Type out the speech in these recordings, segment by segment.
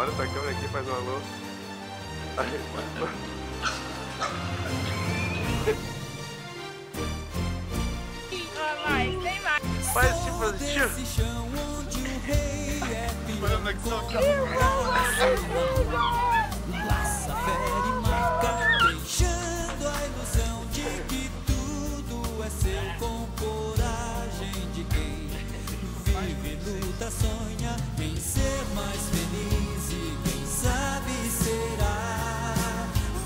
Olha pra câmera aqui, faz um alô. Faz tipo assim. Laça, fere e marca, deixando a ilusão de que tudo é seu, com coragem de quem vive, luta, sonha em ser mais feliz e quem sabe será.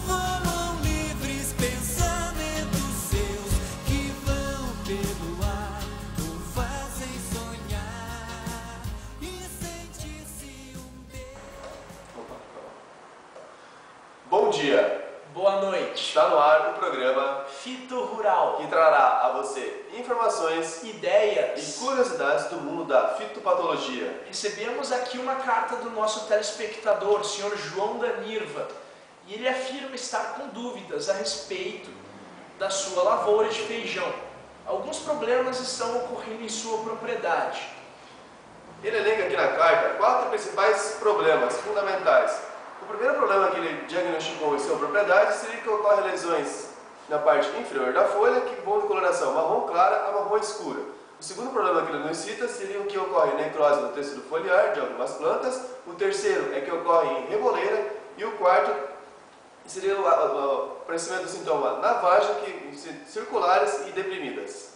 Voam livres pensamentos seus que vão pelo ar, o fazem sonhar e sentir-se um Deus. Bom dia! Boa noite! Está no ar o programa Fito Rural, que trará a você informações ideias. e curiosidades do mundo da fitopatologia. Recebemos aqui uma carta do nosso telespectador, Sr. João da Nirva, e ele afirma estar com dúvidas a respeito da sua lavoura de feijão. Alguns problemas estão ocorrendo em sua propriedade. Ele elenca aqui na carta 4 principais problemas fundamentais. O primeiro problema que ele diagnosticou em sua propriedade seria que ocorrem lesões na parte inferior da folha que vão de coloração marrom clara a marrom escura. O segundo problema que ele nos cita seria o que ocorre necrose no tecido foliar de algumas plantas. O terceiro é que ocorre em reboleira. E o quarto seria o aparecimento do sintoma na vagem, circulares e deprimidas.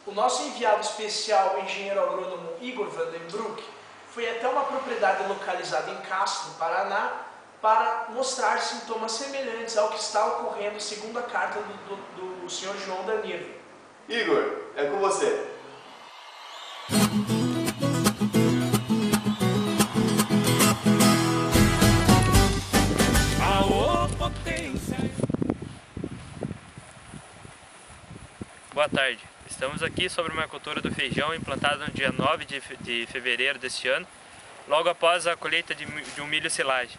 O nosso enviado especial, o engenheiro agrônomo Igor Vandenbroek, foi até uma propriedade localizada em Castro, Paraná, para mostrar sintomas semelhantes ao que está ocorrendo segundo a carta do Sr. João da Nirva. Igor, é com você. Boa tarde. Estamos aqui sobre uma cultura do feijão implantada no dia 9 de fevereiro deste ano, logo após a colheita de um milho silagem.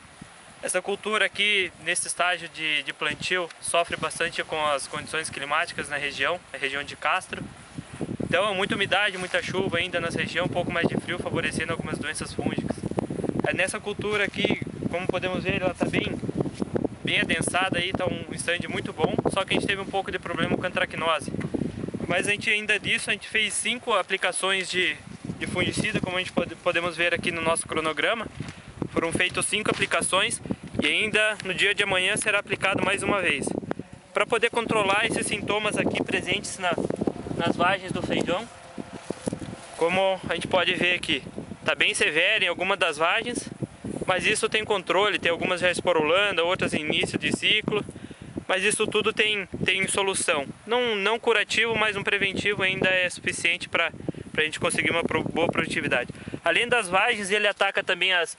Essa cultura aqui, nesse estágio de plantio, sofre bastante com as condições climáticas na região, a região de Castro. Então, muita umidade, muita chuva ainda nessa região, um pouco mais de frio, favorecendo algumas doenças fúngicas. Nessa cultura aqui, como podemos ver, ela está bem adensada, está um stand muito bom, só que a gente teve um pouco de problema com a antracnose. Mas a gente fez 5 aplicações de fungicida, como a gente podemos ver aqui no nosso cronograma. Foram feitas 5 aplicações e ainda no dia de amanhã será aplicado mais uma vez. Para poder controlar esses sintomas aqui presentes nas vagens do feijão, como a gente pode ver aqui, está bem severo em algumas das vagens, mas isso tem controle, tem algumas já esporulando, outras em início de ciclo. Mas isso tudo tem solução. Não curativo, mas um preventivo ainda é suficiente para a gente conseguir uma boa produtividade. Além das vagens, ele ataca também as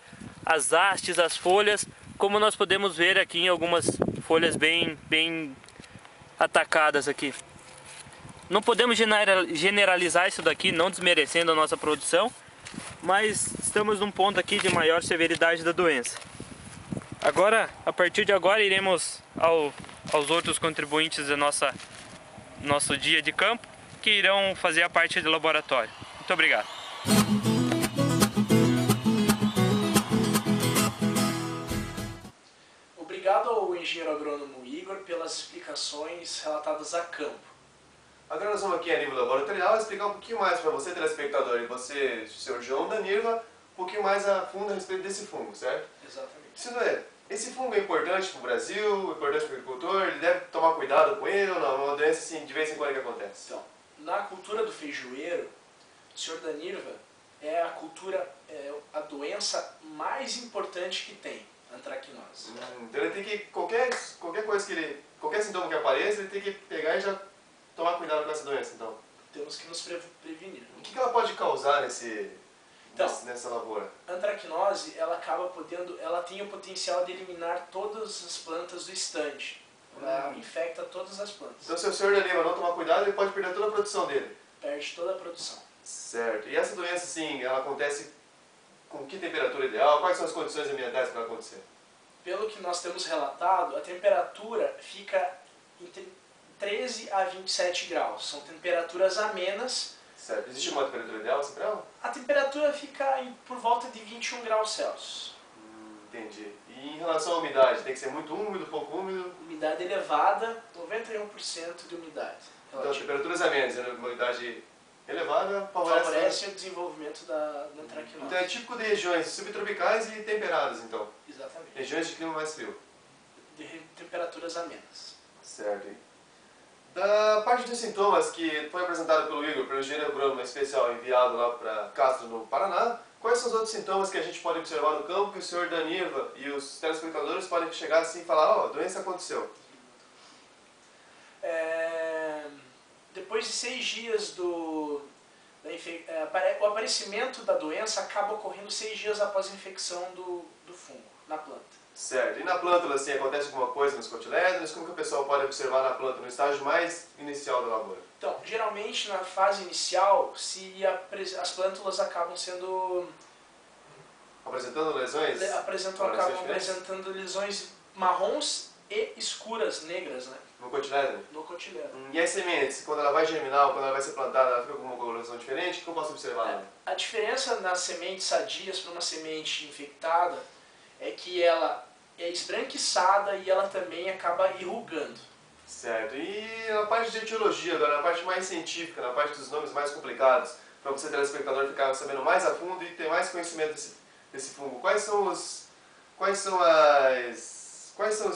hastes, as folhas, como nós podemos ver aqui em algumas folhas bem atacadas aqui. Não podemos generalizar isso daqui, não desmerecendo a nossa produção, mas estamos num ponto aqui de maior severidade da doença. Agora, a partir de agora, iremos aos outros contribuintes do nosso dia de campo, que irão fazer a parte do laboratório. Muito obrigado. Obrigado ao engenheiro agrônomo Igor pelas explicações relatadas a campo. Agora nós vamos aqui a nível laboratorial explicar um pouquinho mais para você, telespectador, e você, Sr. João da Nirva, um pouquinho mais a fundo a respeito desse fungo, certo? Exatamente. Isso não é. Esse fungo é importante para o Brasil, é importante para o agricultor, ele deve tomar cuidado com ele ou não? É uma doença assim, de vez em quando que acontece? Então, na cultura do feijoeiro, o Sr. da Nirva é a doença mais importante que tem, a antracnose. Então ele tem que, qualquer sintoma que apareça, ele tem que pegar e já tomar cuidado com essa doença, então. Temos que nos prevenir. O que ela pode causar nessa lavoura? A antracnose, ela tem o potencial de eliminar todas as plantas do estande. Ela infecta todas as plantas. Então se o senhor da Nirva não tomar cuidado, ele pode perder toda a produção dele? Perde toda a produção. Certo. E essa doença, assim, ela acontece com que temperatura ideal? Quais são as condições ambientais para ela acontecer? Pelo que nós temos relatado, a temperatura fica entre 13 a 27 graus. São temperaturas amenas Certo. Existe uma temperatura ideal assim para ela? A temperatura fica por volta de 21 graus Celsius. Entendi. E em relação à umidade, tem que ser muito úmido, pouco úmido? Umidade elevada, 91% de umidade. Então, temperaturas amenas, né? Uma umidade elevada favorece o desenvolvimento da antracnose. Então é típico de regiões subtropicais e temperadas, então. Exatamente. Regiões de clima mais frio. De temperaturas amenas. Certo. Da parte dos sintomas que foi apresentado pelo Igor, pelo engenheiro agrônomo especial enviado lá para Castro, no Paraná, quais são os outros sintomas que a gente pode observar no campo que o senhor Daniva e os telespectadores podem chegar assim e falar, ó, a doença aconteceu? Depois de 6 dias o aparecimento da doença acaba ocorrendo 6 dias após a infecção do fungo na planta. Certo. E na plântula, assim, acontece alguma coisa nos cotilédonos? Como que o pessoal pode observar na planta, no estágio mais inicial da lavoura? Então, geralmente na fase inicial, as plântulas acabam sendo... Apresentando lesões? Acabam apresentando lesões marrons e escuras, negras, né? No cotilédon? No cotilédon. E as sementes, quando ela vai germinar ou quando ela vai ser plantada, ela fica com uma coloração diferente? O que eu posso observar? A diferença nas sementes sadias para uma semente infectada é que ela é esbranquiçada e ela também acaba enrugando. Certo. E na parte de etiologia, agora, na parte mais científica, na parte dos nomes mais complicados, para você, telespectador, ficar sabendo mais a fundo e ter mais conhecimento desse fungo, quais são os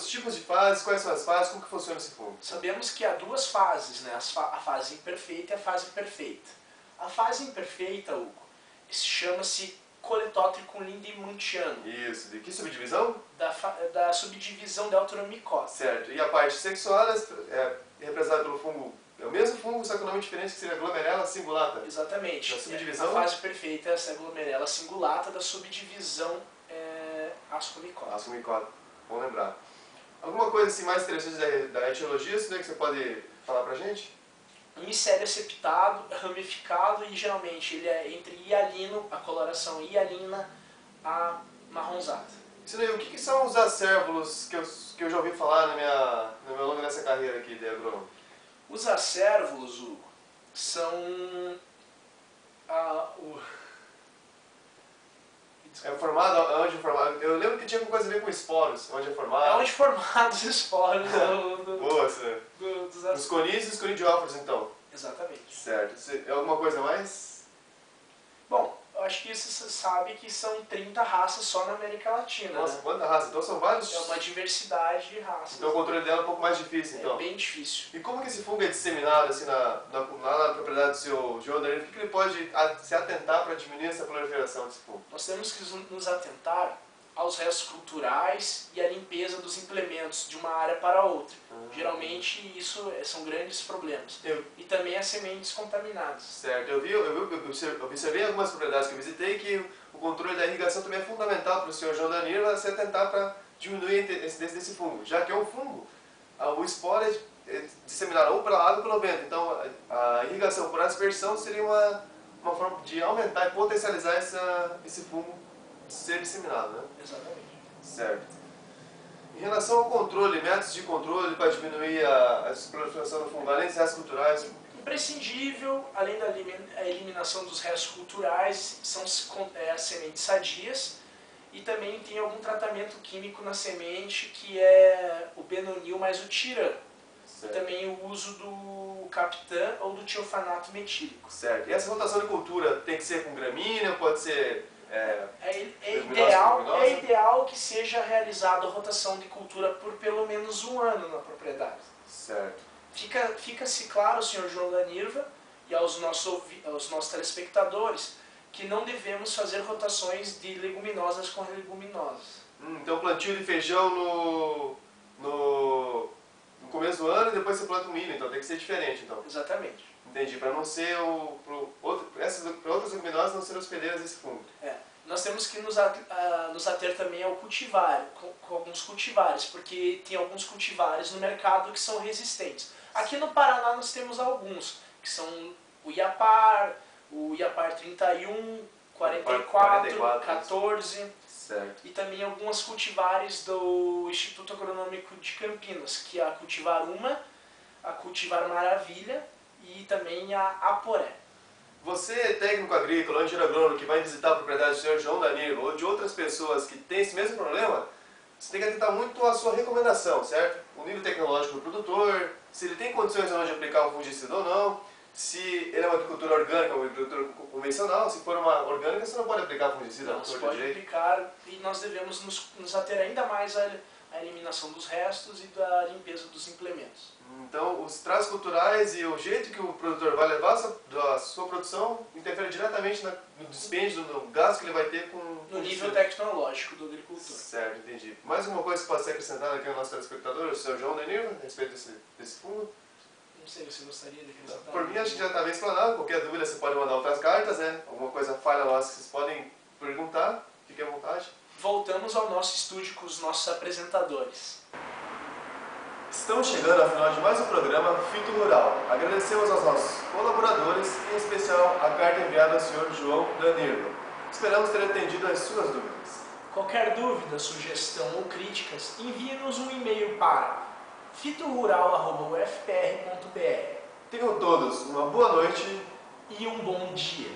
tipos de fases, quais são as fases, como que funciona esse fungo? Sabemos que há 2 fases, né? A fase imperfeita e a fase perfeita. A fase imperfeita, Hugo, chama-se Coletótrico lindemantiano. Isso. De que subdivisão? Da subdivisão Deltoromycota. Certo. E a parte sexual é representada pelo fungo, é o mesmo fungo, só que o nome diferente, que seria Glomerella cingulata. Exatamente. Da subdivisão? A fase perfeita é essa Glomerella cingulata da subdivisão Ascomycota. Ascomycota. Bom lembrar. Alguma coisa assim mais interessante da etiologia, isso daí que você pode falar pra gente? Micélio septado, ramificado e geralmente ele é entre hialino, a coloração hialina, a marronzada. Isso daí, o que são os acérvulos que eu já ouvi falar no meu longo dessa carreira aqui de agrônomo? Os acérvulos, Hugo, são É formado, onde é formado? Eu lembro que tinha alguma coisa a ver com esporos, onde é formado. É onde formados os esporos dos Os conídeos e os conidióforos, então. Exatamente. Certo. É alguma coisa a mais? Bom, eu acho que você sabe que são 30 raças só na América Latina. Nossa, né? quanta raça? Então são vários? É uma diversidade de raças. Então o controle dela é um pouco mais difícil, então. É bem difícil. E como que esse fungo é disseminado assim, lá na propriedade do seu João Danilo? O que ele pode se atentar para diminuir essa proliferação desse fungo? Nós temos que nos atentar aos restos culturais e à limpeza dos implementos de uma área para outra. Geralmente isso são grandes problemas. E também as sementes contaminadas. Certo. Eu observei em algumas propriedades que eu visitei que o controle da irrigação também é fundamental para o senhor João Danilo se atentar para diminuir a incidência desse fungo. Já que é um fungo, o esporo é disseminado ou pela água ou pelo vento. Então a irrigação por aspersão seria uma forma de aumentar e potencializar esse fungo ser disseminado, né? Exatamente. Certo. Em relação ao controle, métodos de controle para diminuir a proliferação do fungo, além dos restos culturais? Imprescindível, além da eliminação dos restos culturais, são as sementes sadias e também tem algum tratamento químico na semente que é o benonil mais o tiran. E também o uso do captan ou do tiofanato metílico. Certo. E essa rotação de cultura tem que ser com gramínea, pode ser... É ideal que seja realizada a rotação de cultura por pelo menos 1 ano na propriedade. Certo. Fica-se claro, senhor João da Nirva, e aos nossos telespectadores, que não devemos fazer rotações de leguminosas com leguminosas. Então plantio de feijão no começo do ano e depois você planta o milho, então tem que ser diferente, então. Exatamente. Entendi, para não ser para outras leguminosas não serem hospedeiras desse fungo. Nós temos que nos ater também ao cultivar, com alguns cultivares, porque tem alguns cultivares no mercado que são resistentes. Aqui no Paraná nós temos alguns, que são o Iapar 31, 44, 14, certo. E também algumas cultivares do Instituto Agronômico de Campinas, que é a Cultivar Uma, a Cultivar Maravilha e também a Aporé. Você, técnico agrícola ou engenheiro agrônomo que vai visitar a propriedade do senhor João Danilo ou de outras pessoas que têm esse mesmo problema, você tem que atentar muito à sua recomendação, certo? O nível tecnológico do produtor, se ele tem condições de aplicar um fungicida ou não, se ele é uma agricultura orgânica ou uma agricultura convencional. Se for uma orgânica, você não pode aplicar fungicida. Não, você pode aplicar, e nós devemos nos ater ainda mais à eliminação dos restos e da limpeza dos implementos. Então, os traços culturais e o jeito que o produtor vai levar a sua produção interfere diretamente no dispêndio, no gasto que ele vai ter com no nível tecnológico do agricultor. Certo, entendi. Mais uma coisa que pode ser acrescentada aqui ao nosso telespectador, o Sr. João Danilo, a respeito desse fundo? Não sei, você gostaria de acrescentar? Por mim, acho que já está bem explanado. Qualquer dúvida, você pode mandar outras cartas, né? Alguma coisa falha lá, vocês podem perguntar. Fique à vontade. Voltamos ao nosso estúdio com os nossos apresentadores. Estamos chegando ao final de mais um programa Fito Rural. Agradecemos aos nossos colaboradores, em especial a carta enviada ao Sr. João Danilo. Esperamos ter atendido as suas dúvidas. Qualquer dúvida, sugestão ou críticas, envie-nos um e-mail para fitorural@ufpr.br. Tenham todos uma boa noite e um bom dia.